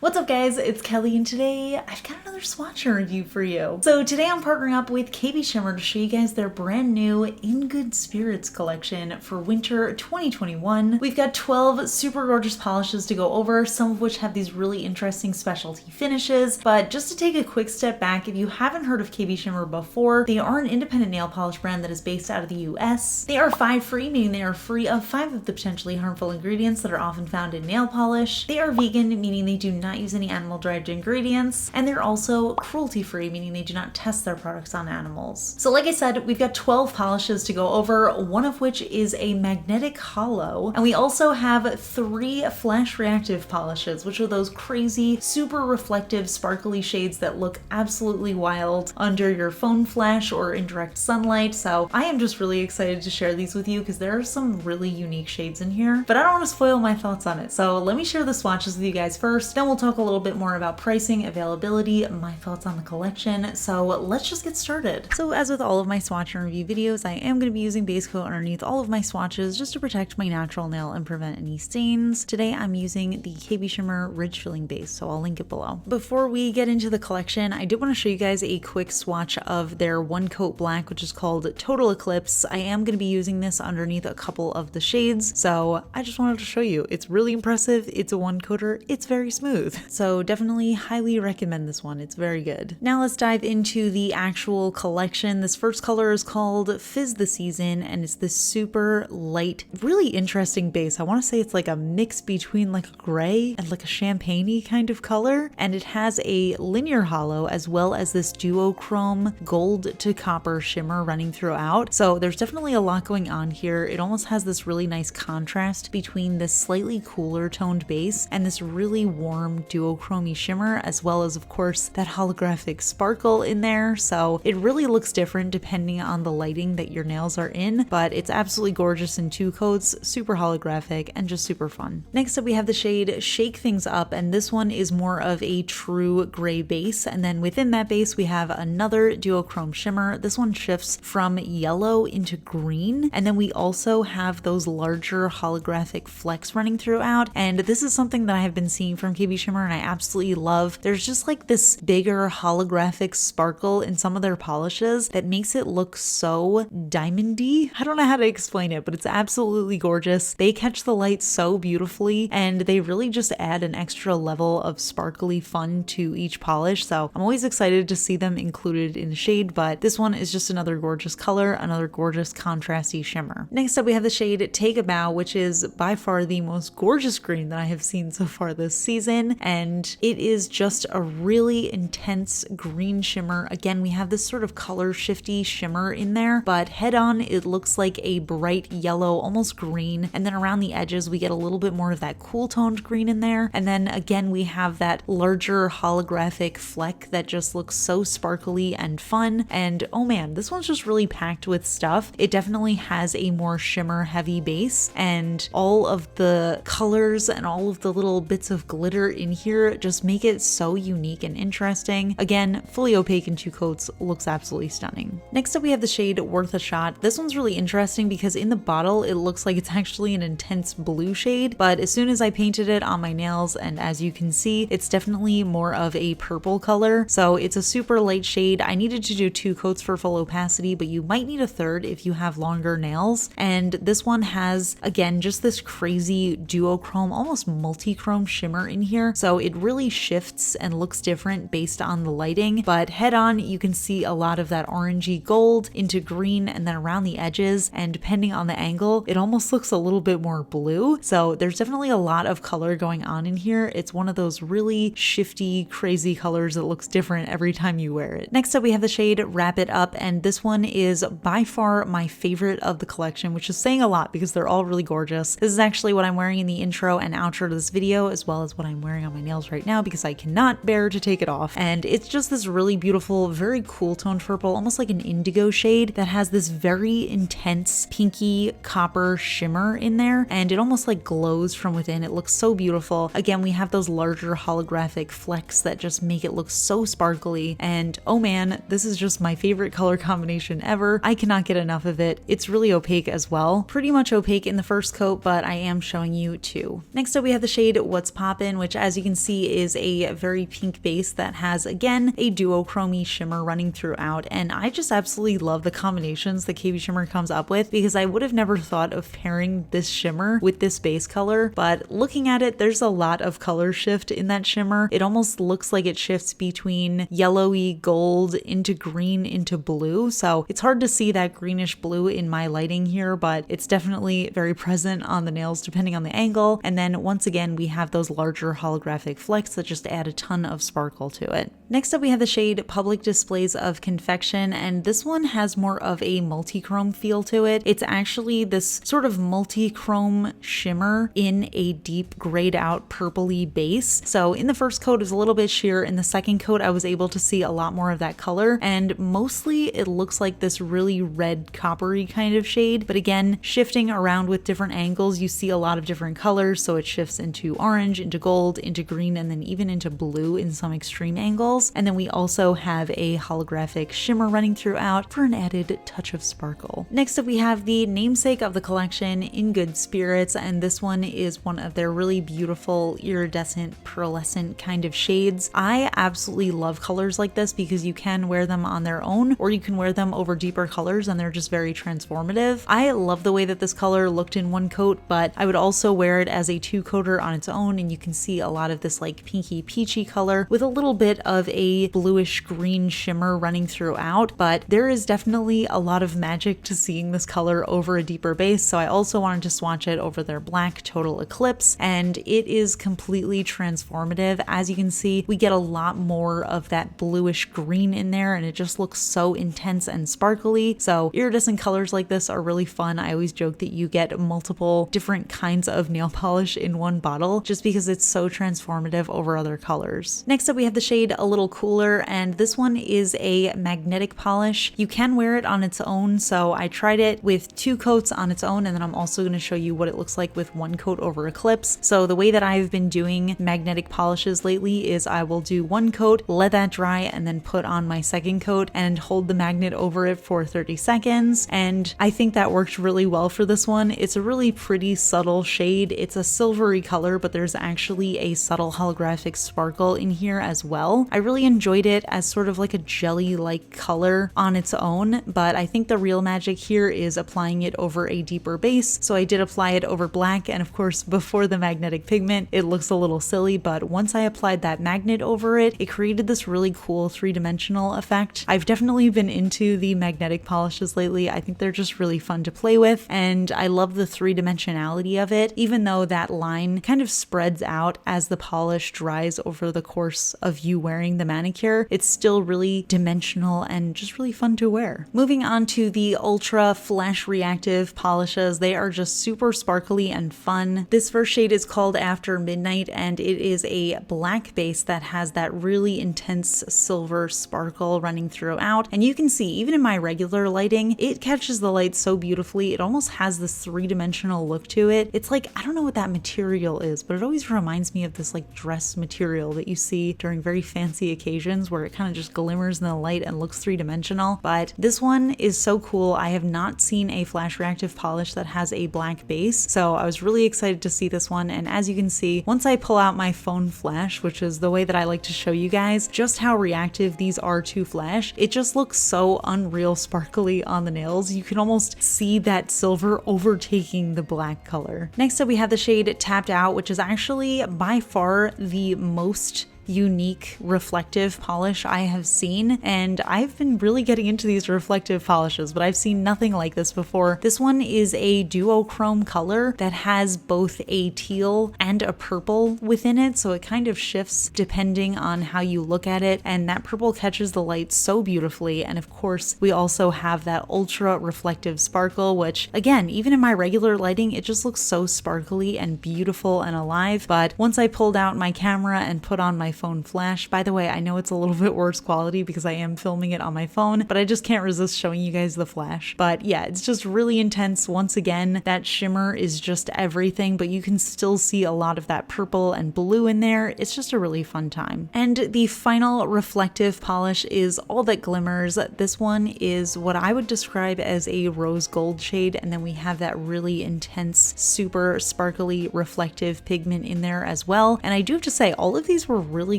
What's up guys, it's Kelly and today I've got another swatch review for you. So today I'm partnering up with KBShimmer to show you guys their brand new In Good Spirits collection for winter 2021. We've got 12 super gorgeous polishes to go over, some of which have these really interesting specialty finishes. But just to take a quick step back, if you haven't heard of KBShimmer before, they are an independent nail polish brand that is based out of the US. They are 5 free, meaning they are free of 5 of the potentially harmful ingredients that are often found in nail polish. They are vegan, meaning they do not use any animal derived ingredients, and they're also cruelty free, meaning they do not test their products on animals. So like I said, we've got 12 polishes to go over, one of which is a magnetic holo, and we also have 3 flash reactive polishes, which are those crazy, super reflective, sparkly shades that look absolutely wild under your phone flash or in direct sunlight. So I am just really excited to share these with you because there are some really unique shades in here, but I don't want to spoil my thoughts on it. So let me share the swatches with you guys first, then we'll talk a little bit more about pricing, availability, my thoughts on the collection. So let's just get started. So as with all of my swatch and review videos, I am going to be using base coat underneath all of my swatches just to protect my natural nail and prevent any stains. Today I'm using the KBShimmer Ridge Filling Base, so I'll link it below. Before we get into the collection, I did want to show you guys a quick swatch of their one coat black, which is called Total Eclipse. I am going to be using this underneath a couple of the shades, so I just wanted to show you. It's really impressive. It's a one coater. It's very smooth. So definitely highly recommend this one. It's very good. Now let's dive into the actual collection. This first color is called Fizz the Season, and it's this super light, really interesting base. I want to say it's like a mix between like a gray and like a champagne-y kind of color, and it has a linear holo as well as this duochrome gold to copper shimmer running throughout. So there's definitely a lot going on here. It almost has this really nice contrast between this slightly cooler toned base and this really warm duochromy shimmer, as well as of course that holographic sparkle in there. So it really looks different depending on the lighting that your nails are in, but it's absolutely gorgeous in 2 coats, super holographic and just super fun. Next up we have the shade Shake Things Up, and this one is more of a true gray base, and then within that base we have another duochrome shimmer. This one shifts from yellow into green, and then we also have those larger holographic flecks running throughout, and this is something that I have been seeing from KBShimmer and I absolutely love. There's just like this bigger holographic sparkle in some of their polishes that makes it look so diamondy. I don't know how to explain it, but it's absolutely gorgeous. They catch the light so beautifully, and they really just add an extra level of sparkly fun to each polish. So I'm always excited to see them included in the shade, but this one is just another gorgeous color, another gorgeous contrasty shimmer. Next up we have the shade Take a Bow, which is by far the most gorgeous green that I have seen so far this season, and it is just a really intense green shimmer. Again, we have this sort of color shifty shimmer in there, but head on it looks like a bright yellow, almost green, and then around the edges we get a little bit more of that cool toned green in there, and then again we have that larger holographic fleck that just looks so sparkly and fun. And oh man, this one's just really packed with stuff. It definitely has a more shimmer heavy base, and all of the colors and all of the little bits of glitter in here just make it so unique and interesting. Again, fully opaque in 2 coats, looks absolutely stunning. Next up we have the shade Worth a Shot. This one's really interesting because in the bottle it looks like it's actually an intense blue shade, but as soon as I painted it on my nails, and as you can see, it's definitely more of a purple color. So it's a super light shade. I needed to do 2 coats for full opacity, but you might need a third if you have longer nails. And this one has, again, just this crazy duochrome, almost multi-chrome shimmer in here. So it really shifts and looks different based on the lighting, but head on you can see a lot of that orangey gold into green, and then around the edges, and depending on the angle, it almost looks a little bit more blue. So there's definitely a lot of color going on in here. It's one of those really shifty, crazy colors that looks different every time you wear it. Next up we have the shade Wrap It Up, and this one is by far my favorite of the collection, which is saying a lot because they're all really gorgeous. This is actually what I'm wearing in the intro and outro to this video, as well as what I'm wearing on my nails right now because I cannot bear to take it off. And it's just this really beautiful, very cool toned purple, almost like an indigo shade that has this very intense pinky copper shimmer in there, and it almost like glows from within. It looks so beautiful. Again, we have those larger holographic flecks that just make it look so sparkly, and oh man, this is just my favorite color combination ever. I cannot get enough of it. It's really opaque as well. Pretty much opaque in the first coat, but I am showing you 2. Next up we have the shade What's Poppin', which as as you can see, is a very pink base that has, again, a duochrome shimmer running throughout. And I just absolutely love the combinations that KBShimmer comes up with, because I would have never thought of pairing this shimmer with this base color. But looking at it, there's a lot of color shift in that shimmer. It almost looks like it shifts between yellowy gold into green into blue. So it's hard to see that greenish blue in my lighting here, but it's definitely very present on the nails depending on the angle. And then once again, we have those larger holographic flecks that just add a ton of sparkle to it. Next up, we have the shade Public Displays of Confection, and this one has more of a multi-chrome feel to it. It's actually this sort of multi-chrome shimmer in a deep grayed out purpley base. So in the first coat it was a little bit sheer. In the second coat I was able to see a lot more of that color, and mostly it looks like this really red coppery kind of shade. But again, shifting around with different angles, you see a lot of different colors. So it shifts into orange, into gold, into green, and then even into blue in some extreme angles. And then we also have a holographic shimmer running throughout for an added touch of sparkle. Next up, we have the namesake of the collection, In Good Spirits, and this one is one of their really beautiful iridescent pearlescent kind of shades. I absolutely love colors like this because you can wear them on their own, or you can wear them over deeper colors and they're just very transformative. I love the way that this color looked in one coat, but I would also wear it as a two-coater on its own, and you can see a lot of this like pinky peachy color with a little bit of a bluish green shimmer running throughout. But there is definitely a lot of magic to seeing this color over a deeper base, so I also wanted to swatch it over their black Total Eclipse, and it is completely transformative. As you can see, we get a lot more of that bluish green in there, and it just looks so intense and sparkly. So iridescent colors like this are really fun. I always joke that you get multiple different kinds of nail polish in one bottle just because it's so transformative over other colors. Next up, we have the shade A Little Cooler, and this one is a magnetic polish. You can wear it on its own, so I tried it with two coats on its own, and then I'm also going to show you what it looks like with one coat over Eclipse. So the way that I've been doing magnetic polishes lately is I will do one coat, let that dry, and then put on my second coat and hold the magnet over it for 30 seconds. And I think that worked really well for this one. It's a really pretty subtle shade. It's a silvery color, but there's actually a subtle holographic sparkle in here as well. I really enjoyed it as sort of like a jelly-like color on its own, but I think the real magic here is applying it over a deeper base. So I did apply it over black, and of course before the magnetic pigment it looks a little silly, but once I applied that magnet over it, it created this really cool three-dimensional effect. I've definitely been into the magnetic polishes lately. I think they're just really fun to play with, and I love the three-dimensionality of it. Even though that line kind of spreads out as the polish dries over the course of you wearing the manicure, it's still really dimensional and just really fun to wear. Moving on to the ultra flash reactive polishes, they are just super sparkly and fun. This first shade is called After Midnight, and it is a black base that has that really intense silver sparkle running throughout. And you can see, even in my regular lighting, it catches the light so beautifully. It almost has this three-dimensional look to it. It's like, I don't know what that material is, but it always reminds me of this like dress material that you see during very fancy occasions where it kind of just glimmers in the light and looks three-dimensional. But this one is so cool. I have not seen a flash reactive polish that has a black base, so I was really excited to see this one. And as you can see, once I pull out my phone flash, which is the way that I like to show you guys just how reactive these are to flash, it just looks so unreal sparkly on the nails. You can almost see that silver overtaking the black color. Next up, we have the shade Tapped Out, which is actually by far the most unique reflective polish I have seen, and I've been really getting into these reflective polishes, but I've seen nothing like this before. This one is a duochrome color that has both a teal and a purple within it, so it kind of shifts depending on how you look at it, and that purple catches the light so beautifully. And of course we also have that ultra reflective sparkle, which again, even in my regular lighting, it just looks so sparkly and beautiful and alive. But once I pulled out my camera and put on my my phone flash. By the way, I know it's a little bit worse quality because I am filming it on my phone, but I just can't resist showing you guys the flash. But yeah, it's just really intense. Once again, that shimmer is just everything, but you can still see a lot of that purple and blue in there. It's just a really fun time. And the final reflective polish is All That Glimmers. This one is what I would describe as a rose gold shade, and then we have that really intense, super sparkly reflective pigment in there as well. And I do have to say, all of these were really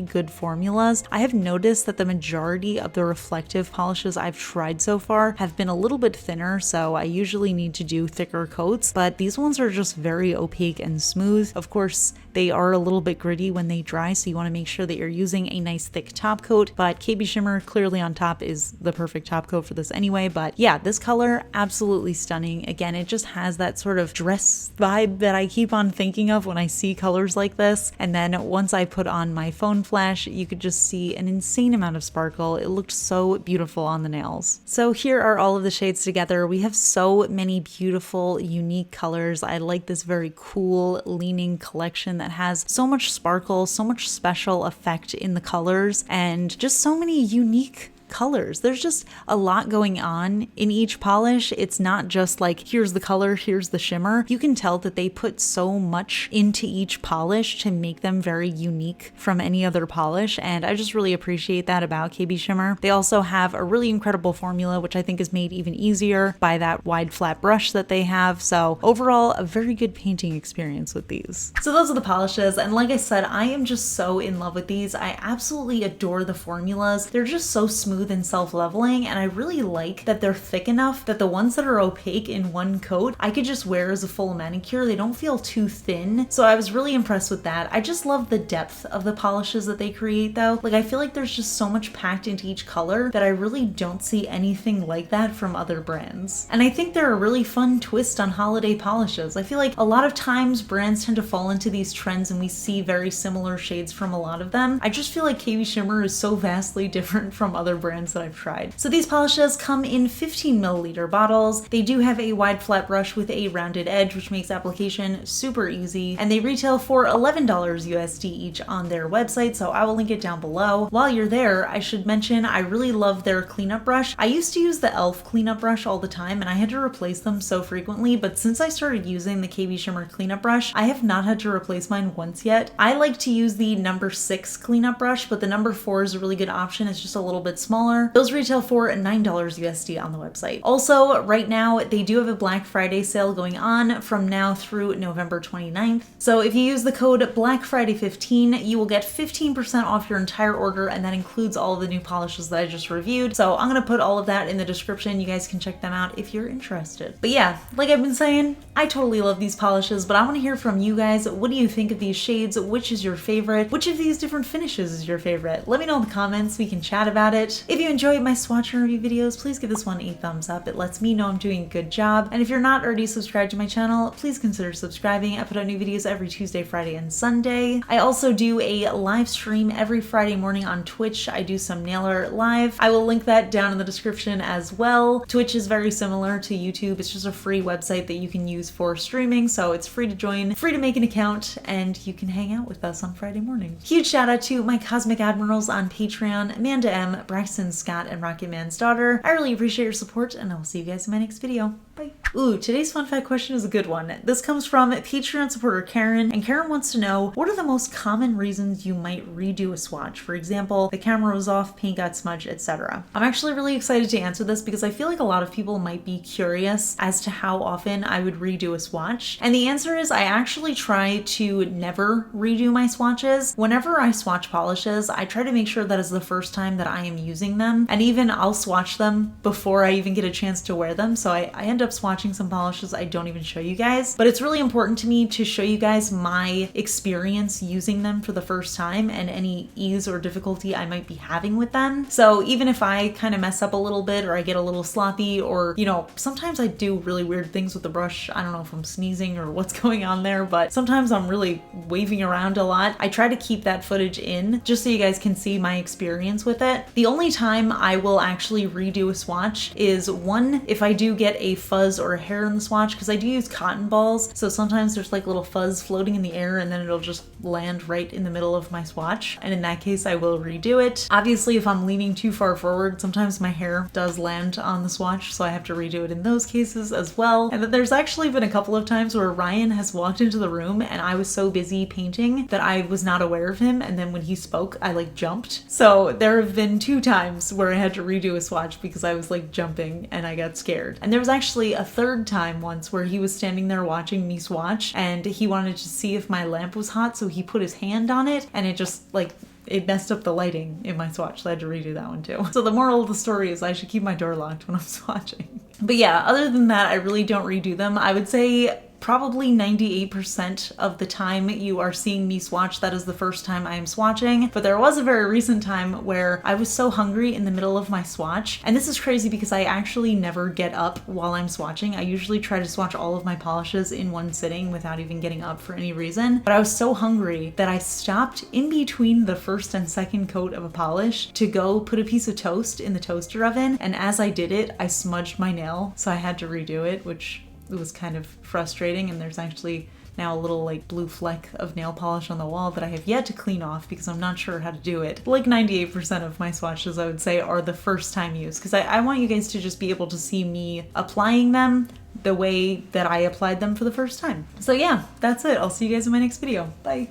good formulas. I have noticed that the majority of the reflective polishes I've tried so far have been a little bit thinner, so I usually need to do thicker coats, but these ones are just very opaque and smooth. Of course, they are a little bit gritty when they dry, so you want to make sure that you're using a nice thick top coat, but KBShimmer clearly on top is the perfect top coat for this anyway. But yeah, this color, absolutely stunning. Again, it just has that sort of dress vibe that I keep on thinking of when I see colors like this. And then once I put on my phone flash, you could just see an insane amount of sparkle. It looked so beautiful on the nails. So here are all of the shades together. We have so many beautiful, unique colors. I like this very cool leaning collection that has so much sparkle, so much special effect in the colors, and just so many unique colors. There's just a lot going on in each polish. It's not just like, here's the color, here's the shimmer. You can tell that they put so much into each polish to make them very unique from any other polish, and I just really appreciate that about KBShimmer. They also have a really incredible formula, which I think is made even easier by that wide flat brush that they have. So overall, a very good painting experience with these. So those are the polishes, and like I said, I am just so in love with these. I absolutely adore the formulas. They're just so smooth and self-leveling, and I really like that they're thick enough that the ones that are opaque in one coat I could just wear as a full manicure. They don't feel too thin, so I was really impressed with that. I just love the depth of the polishes that they create though. Like, I feel like there's just so much packed into each color that I really don't see anything like that from other brands. And I think they're a really fun twist on holiday polishes. I feel like a lot of times brands tend to fall into these trends and we see very similar shades from a lot of them. I just feel like KBShimmer is so vastly different from other brands that I've tried. So these polishes come in 15 milliliter bottles. They do have a wide flat brush with a rounded edge, which makes application super easy, and they retail for $11 USD each on their website, so I will link it down below. While you're there, I should mention I really love their cleanup brush. I used to use the e.l.f. cleanup brush all the time, and I had to replace them so frequently, but since I started using the KBShimmer cleanup brush, I have not had to replace mine once yet. I like to use the number 6 cleanup brush, but the number 4 is a really good option. It's just a little bit smaller. Those retail for $9 USD on the website. Also, right now, they do have a Black Friday sale going on from now through November 29th. So if you use the code BLACKFRIDAY15, you will get 15% off your entire order, and that includes all of the new polishes that I just reviewed. So I'm gonna put all of that in the description. You guys can check them out if you're interested. But yeah, like I've been saying, I totally love these polishes, but I want to hear from you guys. What do you think of these shades? Which is your favorite? Which of these different finishes is your favorite? Let me know in the comments. We can chat about it. If you enjoyed my swatch and review videos, please give this one a thumbs up. It lets me know I'm doing a good job. And if you're not already subscribed to my channel, please consider subscribing. I put out new videos every Tuesday, Friday, and Sunday. I also do a live stream every Friday morning on Twitch. I do some nail art live. I will link that down in the description as well. Twitch is very similar to YouTube. It's just a free website that you can use for streaming, so it's free to join, free to make an account, and you can hang out with us on Friday morning. Huge shout out to my Cosmic Admirals on Patreon, Amanda M, Braxton Scott, and Rocket Man's daughter. I really appreciate your support, and I will see you guys in my next video. Bye. Ooh, today's fun fact question is a good one. This comes from Patreon supporter Karen, and Karen wants to know, what are the most common reasons you might redo a swatch? For example, the camera was off, paint got smudged, etc. I'm actually really excited to answer this because I feel like a lot of people might be curious as to how often I would redo a swatch. And the answer is I actually try to never redo my swatches. Whenever I swatch polishes, I try to make sure that is the first time that I am using them. And even I'll swatch them before I even get a chance to wear them. So I end up swatching some polishes I don't even show you guys. But it's really important to me to show you guys my experience using them for the first time and any ease or difficulty I might be having with them. So even if I kind of mess up a little bit or I get a little sloppy, or, you know, sometimes I do really weird things with the brush. I don't know if I'm sneezing or what's going on there, but sometimes I'm really waving around a lot. I try to keep that footage in just so you guys can see my experience with it. The only time I will actually redo a swatch is one, if I do get a fuzz or hair in the swatch, because I do use cotton balls, so sometimes there's like little fuzz floating in the air and then it'll just land right in the middle of my swatch, and in that case I will redo it. Obviously if I'm leaning too far forward, sometimes my hair does land on the swatch, so I have to redo it in those cases as well. And then there's actually been a couple of times where Ryan has walked into the room and I was so busy painting that I was not aware of him, and then when he spoke I like jumped. So there have been 2 times where I had to redo a swatch because I was like jumping and I got scared. And there was actually a 3rd time once where he was standing there watching me swatch and he wanted to see if my lamp was hot, so he put his hand on it and it just like it messed up the lighting in my swatch, so I had to redo that one too. So the moral of the story is I should keep my door locked when I'm swatching. But yeah, other than that, I really don't redo them. I would say probably 98% of the time you are seeing me swatch, that is the first time I am swatching. But there was a very recent time where I was so hungry in the middle of my swatch. And this is crazy because I actually never get up while I'm swatching. I usually try to swatch all of my polishes in one sitting without even getting up for any reason. But I was so hungry that I stopped in between the first and second coat of a polish to go put a piece of toast in the toaster oven. And as I did it, I smudged my nail. So I had to redo it, which it was kind of frustrating, and there's actually now a little like blue fleck of nail polish on the wall that I have yet to clean off because I'm not sure how to do it. Like 98% of my swatches I would say are the first time use, because I want you guys to just be able to see me applying them the way that I applied them for the first time. So yeah, that's it. I'll see you guys in my next video. Bye.